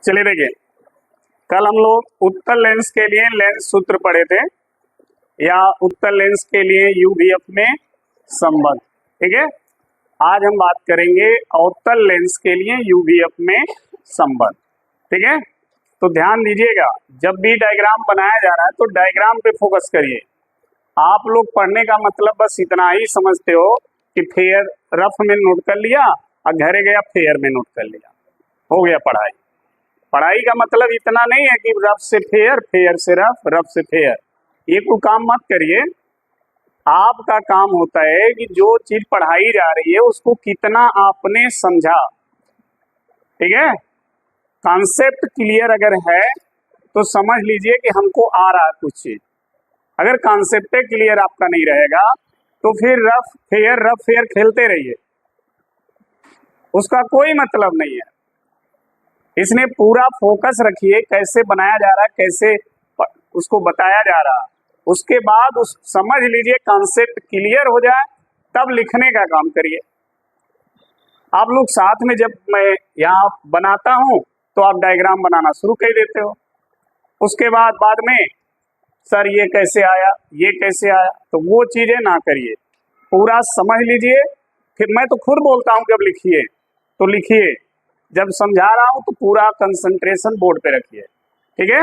चलिए देखिए, कल हम लोग उत्तल लेंस के लिए लेंस सूत्र पढ़े थे, या उत्तल लेंस के लिए यूवीएफ में संबंध। ठीक है, आज हम बात करेंगे अवतल लेंस के लिए यूवीएफ में संबंध। ठीक है, तो ध्यान दीजिएगा, जब भी डायग्राम बनाया जा रहा है तो डायग्राम पे फोकस करिए। आप लोग पढ़ने का मतलब बस इतना ही समझते हो कि फेयर रफ में नोट कर लिया और घरे गया फेयर में नोट कर लिया, हो गया पढ़ाई। पढ़ाई का मतलब इतना नहीं है कि रफ से फेयर, फेयर से रफ, रफ से फेयर, ये कोई काम मत करिए। आपका काम होता है कि जो चीज पढ़ाई जा रही है उसको कितना आपने समझा। ठीक है, कॉन्सेप्ट क्लियर अगर है तो समझ लीजिए कि हमको आ रहा है कुछ चीज। अगर कॉन्सेप्ट क्लियर आपका नहीं रहेगा तो फिर रफ फेयर खेलते रहिए, उसका कोई मतलब नहीं है। इसने पूरा फोकस रखिए कैसे बनाया जा रहा है, कैसे उसको बताया जा रहा है, उसके बाद उस समझ लीजिए कॉन्सेप्ट क्लियर हो जाए तब लिखने का काम करिए। आप लोग साथ में, जब मैं यहाँ बनाता हूँ तो आप डायग्राम बनाना शुरू कर देते हो, उसके बाद में सर ये कैसे आया, ये कैसे आया, तो वो चीजें ना करिए, पूरा समझ लीजिए। फिर मैं तो खुद बोलता हूँ जब लिखिए तो लिखिए, जब समझा रहा हूं तो पूरा कंसंट्रेशन बोर्ड पे रखिए। ठीक है,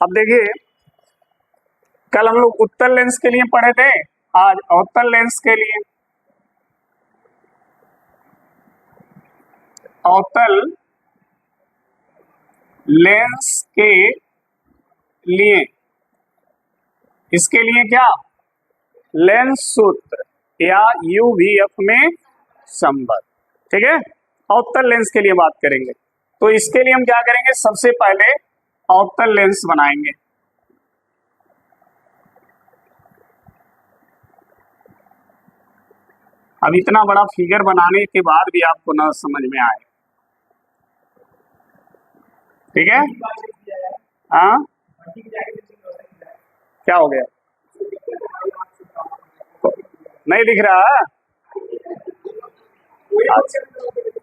अब देखिए, कल हम लोग उत्तल लेंस के लिए पढ़े थे, आज अवतल लेंस के लिए। अवतल लेंस के लिए, इसके लिए क्या, लेंस सूत्र या यूवीएफ में संबंध। ठीक है, अवतल लेंस के लिए बात करेंगे, तो इसके लिए हम क्या करेंगे, सबसे पहले अवतल लेंस बनाएंगे। अब इतना बड़ा फिगर बनाने के बाद भी आपको ना समझ में आए, ठीक है, हाँ क्या हो गया, नहीं दिख रहा है? अच्छा,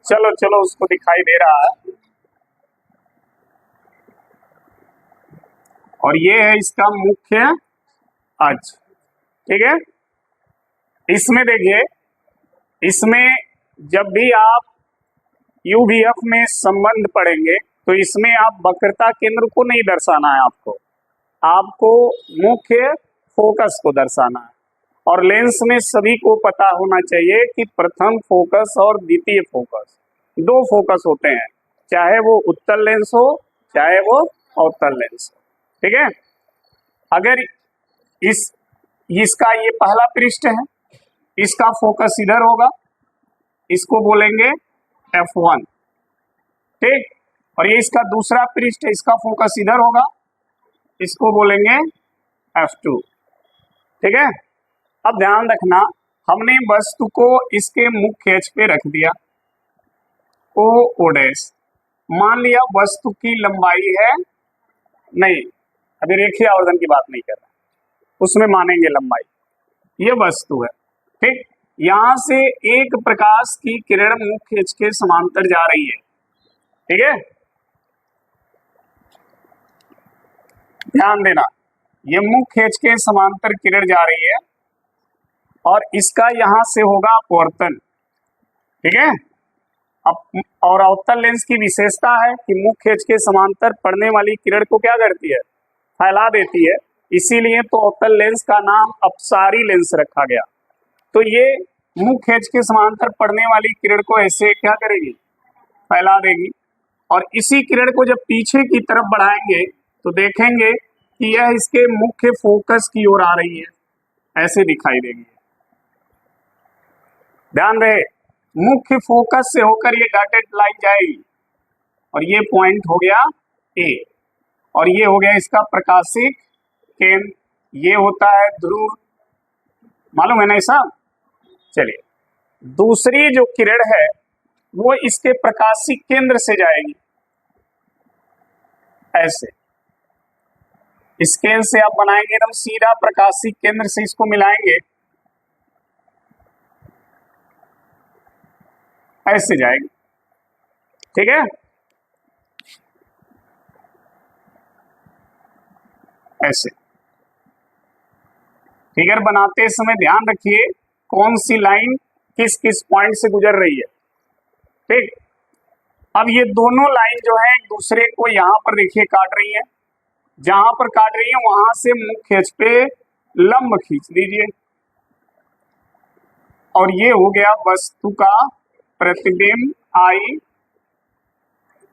चलो चलो, उसको दिखाई दे रहा है। और ये है इसका मुख्य अक्ष। ठीक है, इसमें देखिए, इसमें जब भी आप यूवीएफ में संबंध पढ़ेंगे तो इसमें आप वक्रता केंद्र को नहीं दर्शाना है, आपको मुख्य फोकस को दर्शाना है। और लेंस में सभी को पता होना चाहिए कि प्रथम फोकस और द्वितीय फोकस, दो फोकस होते हैं, चाहे वो उत्तल लेंस हो चाहे वो अवतल लेंस हो। ठीक है, अगर इसका ये पहला पृष्ठ है, इसका फोकस इधर होगा, इसको बोलेंगे F1। ठीक, और ये इसका दूसरा पृष्ठ है, इसका फोकस इधर होगा, इसको बोलेंगे F2। ठीक है, अब ध्यान रखना, हमने वस्तु को इसके मुख्य अक्ष पे रख दिया, O डैश। मान लिया वस्तु की लंबाई है, नहीं अभी रेखीय आवर्धन की बात नहीं कर रहा, उसमें मानेंगे लंबाई, ये वस्तु है। ठीक, यहां से एक प्रकाश की किरण मुख्य अक्ष के समांतर जा रही है। ठीक है, ध्यान देना, ये मुख्य अक्ष के समांतर किरण जा रही है और इसका यहां से होगा अपवर्तन। ठीक है, अब और अवतल लेंस की विशेषता है कि मुख्य अक्ष के समांतर पड़ने वाली किरण को क्या करती है, फैला देती है, इसीलिए तो अवतल लेंस का नाम अपसारी लेंस रखा गया। तो ये मुख्य अक्ष के समांतर पड़ने वाली किरण को ऐसे क्या करेगी, फैला देगी, और इसी किरण को जब पीछे की तरफ बढ़ाएंगे तो देखेंगे कि यह इसके मुख्य फोकस की ओर आ रही है, ऐसे दिखाई देगी। ध्यान रहे, मुख्य फोकस से होकर ये डॉटेड लाइन जाएगी और ये पॉइंट हो गया ए, और ये हो गया इसका प्रकाशिक केंद्र, ये होता है ध्रुव, मालूम है ना ऐसा। चलिए, दूसरी जो किरण है वो इसके प्रकाशिक केंद्र से जाएगी, ऐसे स्केल से आप बनाएंगे एकदम सीधा, प्रकाशिक केंद्र से इसको मिलाएंगे, ऐसे जाएगी। ठीक है, ऐसे। फिगर बनाते समय ध्यान रखिए कौन सी लाइन किस किस पॉइंट से गुजर रही है। ठीक, अब ये दोनों लाइन जो है एक दूसरे को यहां पर देखिए काट रही है, जहां पर काट रही है वहां से मुख्य अक्ष पे लंब खींच दीजिए और ये हो गया वस्तु का प्रतिबिंब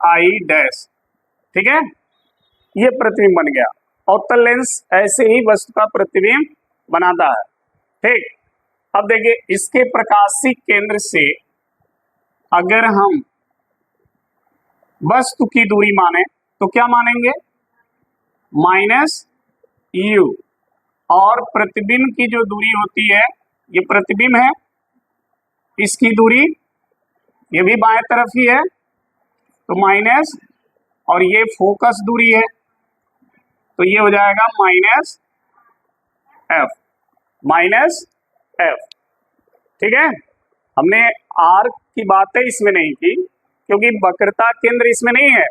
आई डैश। ठीक है, ये प्रतिबिंब बन गया। अवतल लेंस ऐसे ही वस्तु का प्रतिबिंब बनाता है। ठीक, अब देखिए इसके प्रकाशीय केंद्र से अगर हम वस्तु की दूरी माने तो क्या मानेंगे, -u, और प्रतिबिंब की जो दूरी होती है, ये प्रतिबिंब है, इसकी दूरी ये भी बाएं तरफ ही है तो माइनस, और ये फोकस दूरी है तो ये हो जाएगा -f। ठीक है, हमने आर्क की बातें इसमें नहीं की क्योंकि वक्रता केंद्र इसमें नहीं है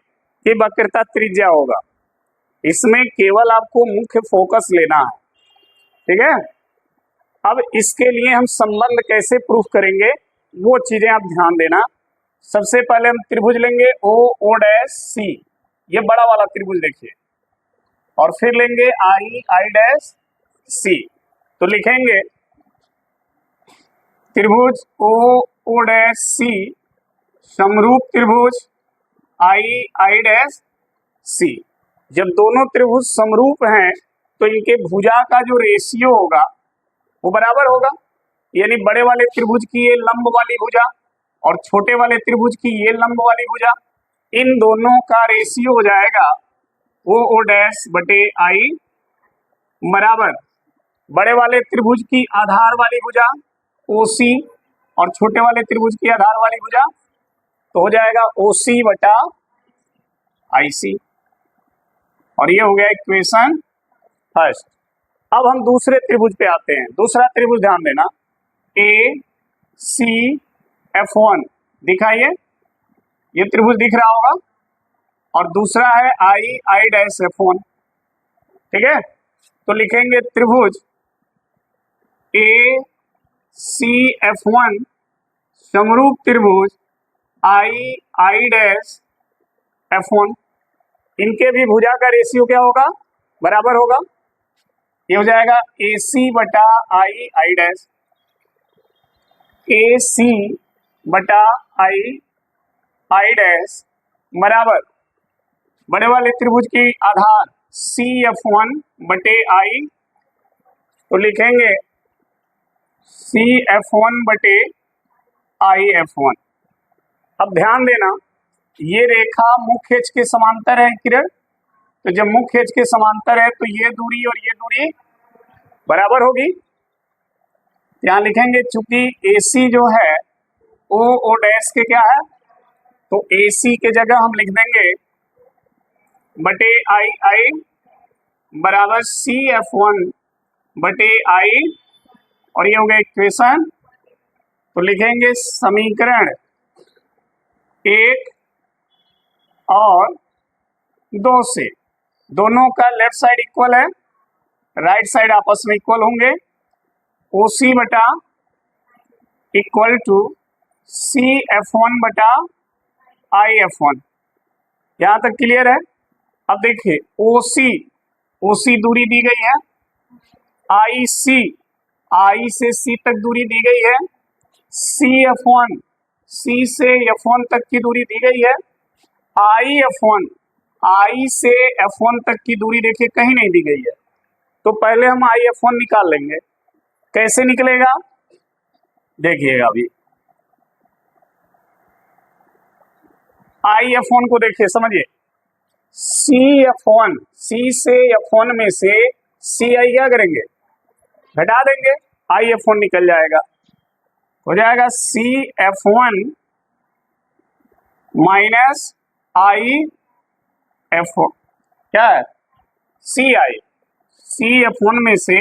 कि वक्रता त्रिज्या होगा, इसमें केवल आपको मुख्य फोकस लेना है। ठीक है, अब इसके लिए हम संबंध कैसे प्रूफ करेंगे वो चीजें आप ध्यान देना। सबसे पहले हम त्रिभुज लेंगे ओ डैश सी, ये बड़ा वाला त्रिभुज देखिए, और फिर लेंगे आई डैश सी। तो लिखेंगे त्रिभुज ओ डैश सी समरूप त्रिभुज आई डैश सी। जब दोनों त्रिभुज समरूप हैं तो इनके भुजा का जो रेशियो होगा वो बराबर होगा, यानी बड़े वाले त्रिभुज की ये लंब वाली भुजा और छोटे वाले त्रिभुज की ये लंब वाली भुजा, इन दोनों का रेशियो हो जाएगा ओ डैश बटे आई बराबर बड़े वाले त्रिभुज की आधार वाली भुजा OC और छोटे वाले त्रिभुज की आधार वाली भुजा, तो हो जाएगा OC बटा IC। और ये हो गया इक्वेशन फर्स्ट। अब हम दूसरे त्रिभुज पे आते हैं। दूसरा त्रिभुज ध्यान देना, ACF1 दिखाइए, ये त्रिभुज दिख रहा होगा, और दूसरा है आई डैश F1। ठीक है, तो लिखेंगे त्रिभुज ACF1 समरूप त्रिभुज आई डैश F1। इनके भी भुजा का रेशियो क्या होगा, बराबर होगा, ये हो जाएगा AC बटा आई डैश, AC बटा आई डैश बराबर बड़े वाले त्रिभुज की आधार CF1 बटे आई, तो लिखेंगे CF1 बटे IF1। अब ध्यान देना ये रेखा मुख्य अक्ष के समांतर है किरण, तो जब मुख्य अक्ष के समांतर है तो ये दूरी और ये दूरी बराबर होगी। यहाँ लिखेंगे चूंकि AC जो है ओ डैश के क्या है, तो AC के जगह हम लिख देंगे बटे आई बराबर CF1 बटे आई, और ये हो गया इक्वेशन। तो लिखेंगे समीकरण 1 और 2 से दोनों का लेफ्ट साइड इक्वल है, राइट साइड आपस में इक्वल होंगे, OC बटा इक्वल टू CF1 बटा IF1। यहां तक क्लियर है। अब देखिए OC दूरी दी गई है, I से C तक दूरी दी गई है, CF1 C से F1 तक की दूरी दी गई है, IF1 I से F1 तक की दूरी देखिए कहीं नहीं दी गई है। तो पहले हम IF1 निकाल लेंगे, कैसे निकलेगा देखिएगा। अभी IF1 को देखिए, समझिए CF1 C से F1 में से CI क्या करेंगे, घटा देंगे, IF1 निकल जाएगा, हो जाएगा CF1 माइनस IF1 क्या है CF1 में से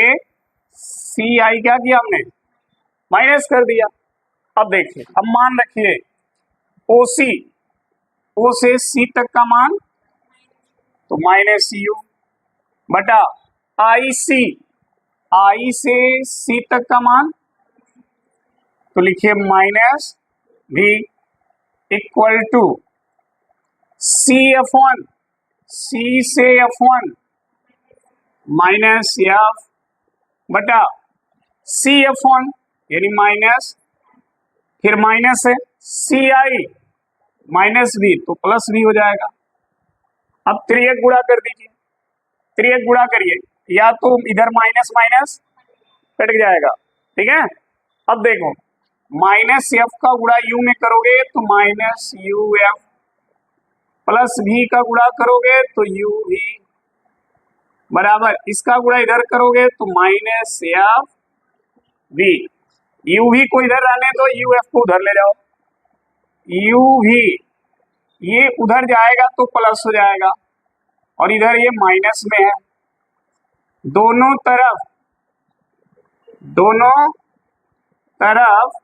CI क्या किया हमने, माइनस कर दिया। अब देखिए, अब मान रखिए O से C तक का मान, तो -u बटा आई सी, आई से सी तक का मान, तो लिखिए माइनस भी equal to C F one, C से एफ वन माइनस एफ बटा सी एफ वन यानी माइनस, फिर माइनस है सी आई माइनस बी तो प्लस बी हो जाएगा। अब त्रियक गुणा कर दीजिए, त्रियक गुणा करिए, या तो इधर माइनस माइनस कट जाएगा, ठीक है। अब देखो माइनस एफ का गुणा यू में करोगे तो माइनस यू एफ, प्लस भी का गुणा करोगे तो यू भी, बराबर इसका गुणा इधर करोगे तो माइनस एफ भी, यू भी को इधर रहने दो, यू एफ को उधर ले जाओ, यू भी ये उधर जाएगा तो प्लस हो जाएगा, और इधर ये माइनस में है, दोनों तरफ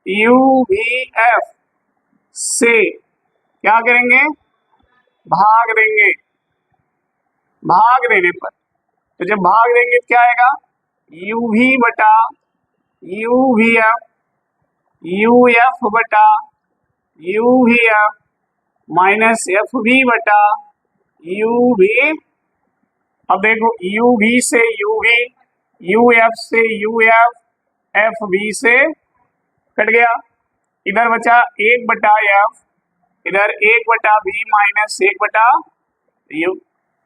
यू वी एफ से क्या करेंगे, भाग देंगे, भाग देने पर, तो जब भाग देंगे तो क्या आएगा, यू वी बटा U V F, U F बटा U V F minus F V बटा यू वी। अब देखो यू वी से यू वी, यू एफ से यू एफ, एफ वी से कट गया, इधर बचा एक बटा एफ, इधर एक बटा वी माइनस एक बटा यू,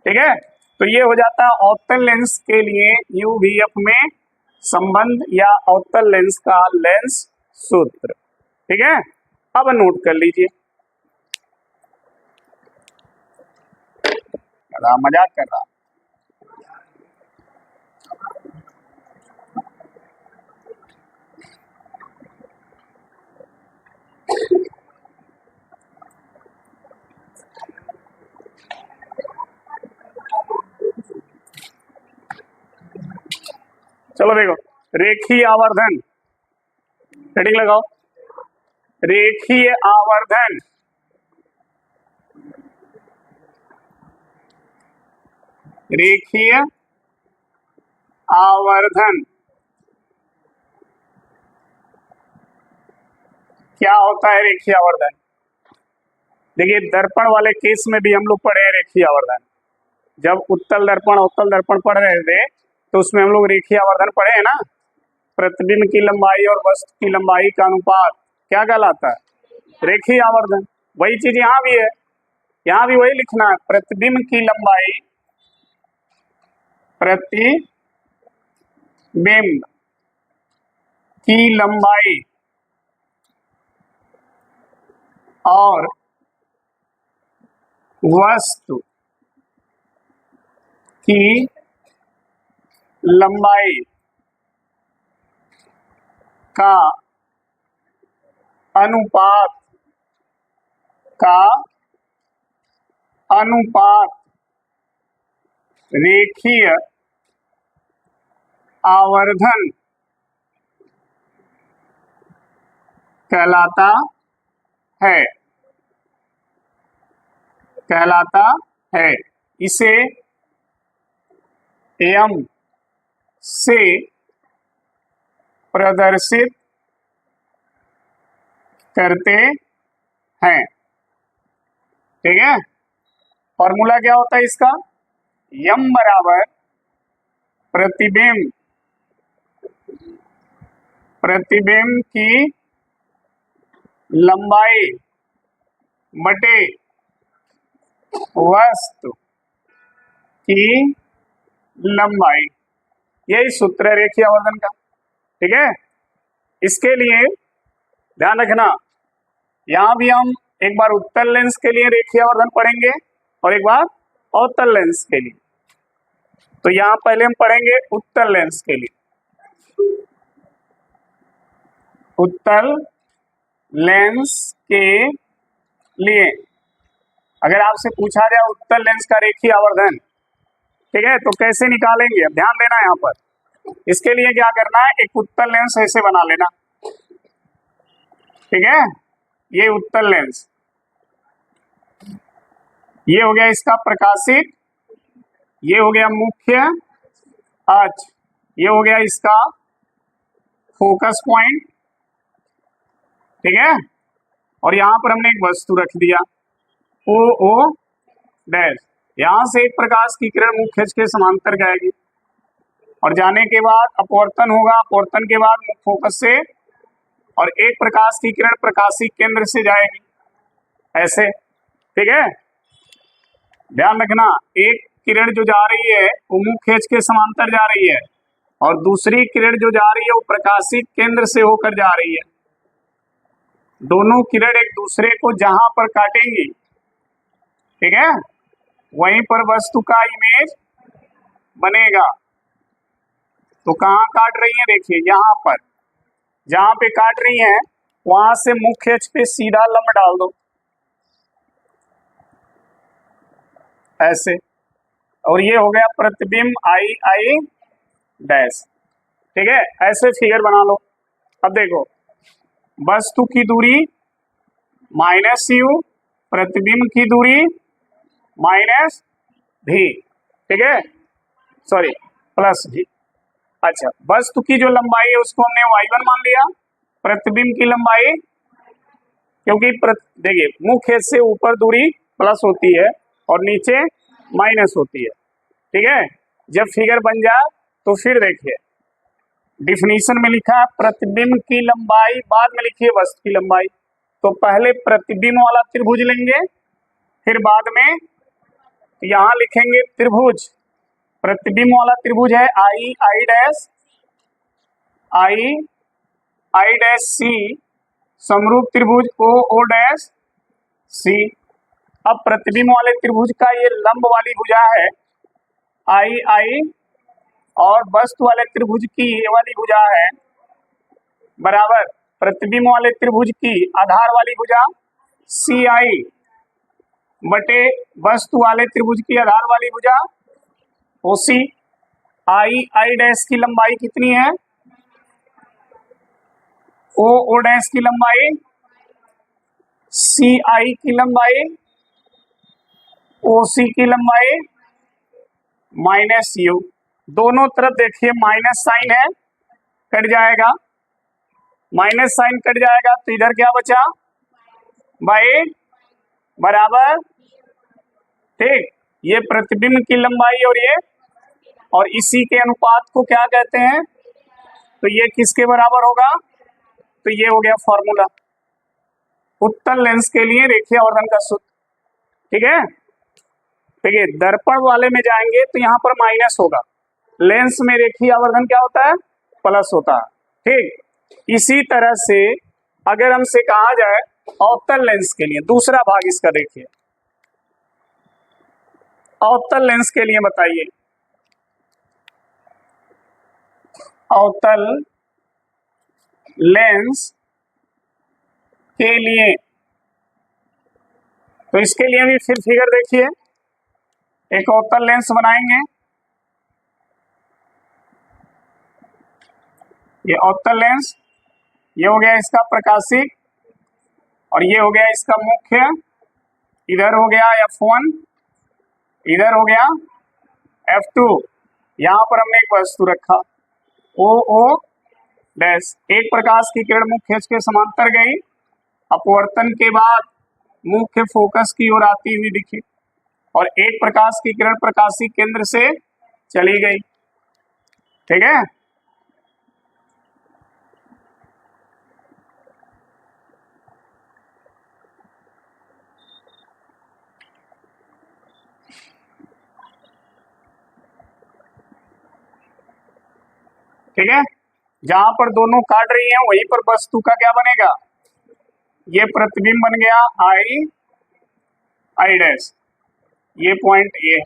ठीक है। तो ये हो जाता है अवतल लेंस के लिए यू वी एफ में संबंध या अवतल लेंस का लेंस सूत्र, ठीक है। अब नोट कर लीजिए, मजाक कर रहा, चलो देखो रेखीय आवर्धन, हेडिंग लगाओ, रेखीय आवर्धन, रेखीय आवर्धन क्या होता है रेखीय आवर्धन। देखिए दर्पण वाले केस में भी हम लोग पढ़े हैं रेखीय आवर्धन, जब उत्तल दर्पण अवतल दर्पण पढ़ रहे थे तो उसमें हम लोग रेखीय आवर्धन पढ़े हैं ना, प्रतिबिंब की लंबाई और वस्तु की लंबाई का अनुपात क्या कहलाता है, रेखीय आवर्धन। वही चीज यहाँ भी है, यहाँ भी वही लिखना है, प्रतिबिंब की लंबाई, प्रतिबिंब की लंबाई और वस्तु की लंबाई का अनुपात रेखीय आवर्धन कहलाता है। इसे एम से प्रदर्शित करते हैं, ठीक है। फॉर्मूला क्या होता है इसका, यम बराबर प्रतिबिंब की लंबाई बटे वस्तु की लंबाई, यही सूत्र है रेखीय आवर्धन का, ठीक है। इसके लिए ध्यान रखना, यहां भी हम एक बार उत्तल लेंस के लिए रेखीय आवर्धन पढ़ेंगे और एक बार अवतल लेंस के लिए। तो यहां पहले हम पढ़ेंगे उत्तल लेंस के लिए। उत्तल लेंस के लिए अगर आपसे पूछा जाए उत्तल लेंस का रेखीय आवर्धन, ठीक है, तो कैसे निकालेंगे, अब ध्यान देना यहाँ पर। इसके लिए क्या करना है, एक उत्तल लेंस ऐसे बना लेना, ठीक है। ये उत्तल लेंस, ये हो गया इसका प्रकाशिक ये हो गया मुख्य अक्ष, ये हो गया इसका फोकस पॉइंट, ठीक है। और यहां पर हमने एक वस्तु रख दिया ओ ओ डैश। यहां से एक प्रकाश की किरण मुख्य अक्ष के समांतर जाएगी और जाने के बाद अपवर्तन होगा, अपवर्तन के बाद मुख्य फोकस से, और एक प्रकाश की किरण प्रकाशिक केंद्र से जाएगी ऐसे, ठीक है। ध्यान रखना, एक किरण जो जा रही है वो मुख्य अक्ष के समांतर जा रही है और दूसरी किरण जो जा रही है वो प्रकाशिक केंद्र से होकर जा रही है। दोनों किरण एक दूसरे को जहां पर काटेंगी, ठीक है, वहीं पर वस्तु का इमेज बनेगा। तो कहाँ काट रही है, देखिए यहां पर, जहां पे काट रही है वहां से मुख्य अक्ष पे सीधा लंब डाल दो ऐसे, और ये हो गया प्रतिबिंब आई आई डैश, ठीक है। ऐसे फिगर बना लो। अब देखो, वस्तु की दूरी माइनस यू, प्रतिबिंब की दूरी माइनस भी, ठीक है, सॉरी प्लस भी। अच्छा, वस्तु की जो लंबाई है उसको हमने y1 मान लिया, प्रतिबिंब की लंबाई, क्योंकि देखिए मुख्य अक्ष से ऊपर दूरी प्लस होती है और नीचे माइनस होती है, ठीक है। जब फिगर बन जाए तो फिर देखिए डिफिनीशन में लिखा है प्रतिबिंब की लंबाई, बाद में लिखिए वस्तु की लंबाई। तो पहले प्रतिबिंब वाला त्रिभुज लेंगे, फिर बाद में यहां लिखेंगे त्रिभुज, प्रतिबिंब वाला त्रिभुज है आई I dash, I I dash C, समरूप त्रिभुज ओ ओ डैश सी। अब प्रतिबिंब वाले त्रिभुज का ये लंब वाली भुजा है आई आई, और वस्तु वाले त्रिभुज की ये वाली भुजा है बराबर प्रतिबिंब वाले त्रिभुज की आधार वाली भुजा सी आई बटे वस्तु वाले त्रिभुज की आधार वाली भुजा ओ सी। आई आई डैश की लंबाई कितनी है, ओ ओ डैश की लंबाई, सी आई की लंबाई, ओ सी की लंबाई माइनस यू। दोनों तरफ देखिए माइनस साइन है, कट जाएगा, माइनस साइन कट जाएगा तो इधर क्या बचा, बाई बराबर, ठीक। ये प्रतिबिंब की लंबाई और ये, और इसी के अनुपात को क्या कहते हैं, तो ये किसके बराबर होगा, तो ये हो गया फॉर्मूला उत्तल लेंस के लिए रेखीय आवर्धन का सूत्र, ठीक है। देखिए दर्पण वाले में जाएंगे तो यहाँ पर माइनस होगा, लेंस में रेखीय आवर्धन क्या होता है, प्लस होता है, ठीक। इसी तरह से अगर हमसे कहा जाए अवतल लेंस के लिए, दूसरा भाग इसका देखिए, अवतल लेंस के लिए बताइए, अवतल लेंस के लिए, तो इसके लिए भी फिर फिगर देखिए, एक अवतल लेंस बनाएंगे, ये अवतल लेंस, ये हो गया इसका प्रकाशिक और ये हो गया इसका मुख्य, इधर हो गया F1, इधर हो गया F2। यहां पर हमने एक वस्तु रखा ओ ओ डैश, एक प्रकाश की किरण मुख्य अक्ष के समांतर गई, अपवर्तन के बाद मुख्य फोकस की ओर आती हुई दिखी और एक प्रकाश की किरण प्रकाशिक केंद्र से चली गई, ठीक है। ठीक है, जहां पर दोनों काट रही हैं वहीं पर वस्तु का क्या बनेगा, ये प्रतिबिंब बन गया आई आई डैश, ये पॉइंट ए,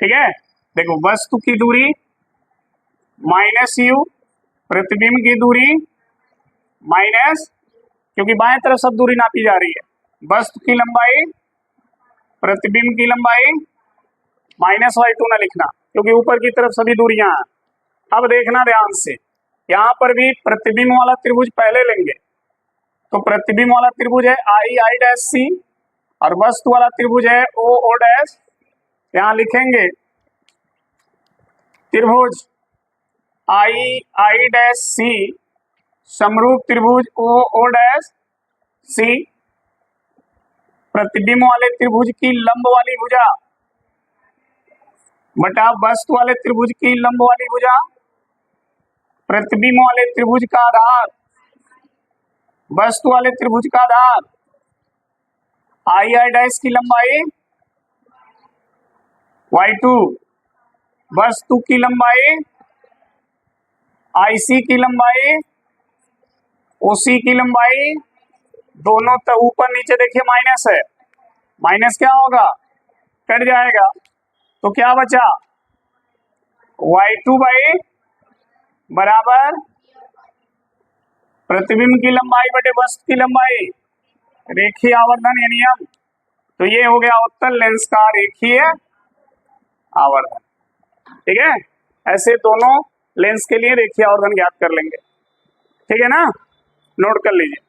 ठीक है। देखो वस्तु की दूरी माइनस यू, प्रतिबिंब की दूरी माइनस, क्योंकि बाएं तरफ सब दूरी नापी जा रही है, वस्तु की लंबाई, प्रतिबिंब की लंबाई माइनस y2 ना लिखना क्योंकि ऊपर की तरफ सभी दूरियां हैं। अब देखना ध्यान से, यहाँ पर भी प्रतिबिंब वाला त्रिभुज पहले लेंगे, तो प्रतिबिंब वाला त्रिभुज है आई आई डैश सी और वस्तु वाला त्रिभुज है ओ ओ डैश, यहां लिखेंगे त्रिभुज आई डैश सी समरूप त्रिभुज ओ डैश सी प्रतिबिंब वाले त्रिभुज की लंब वाली भुजा बटा वस्तु वाले त्रिभुज की लंब वाली भुजा प्रतिबिंब वाले त्रिभुज का आधार वस्तु वाले त्रिभुज का आधार आई डैश की लंबाई y2 वस्तु की लंबाई IC की लंबाई OC की लंबाई दोनों तो ऊपर नीचे देखिए माइनस है, माइनस क्या होगा कट जाएगा तो क्या बचा y2 बाई बराबर प्रतिबिंब की लंबाई बटे वस्तु की लंबाई रेखीय आवर्धन या नियम। तो ये हो गया उत्तल लेंस का रेखीय आवर्धन। ठीक है, ऐसे दोनों लेंस के लिए रेखीय आवर्धन ज्ञात कर लेंगे। ठीक है ना, नोट कर लीजिए।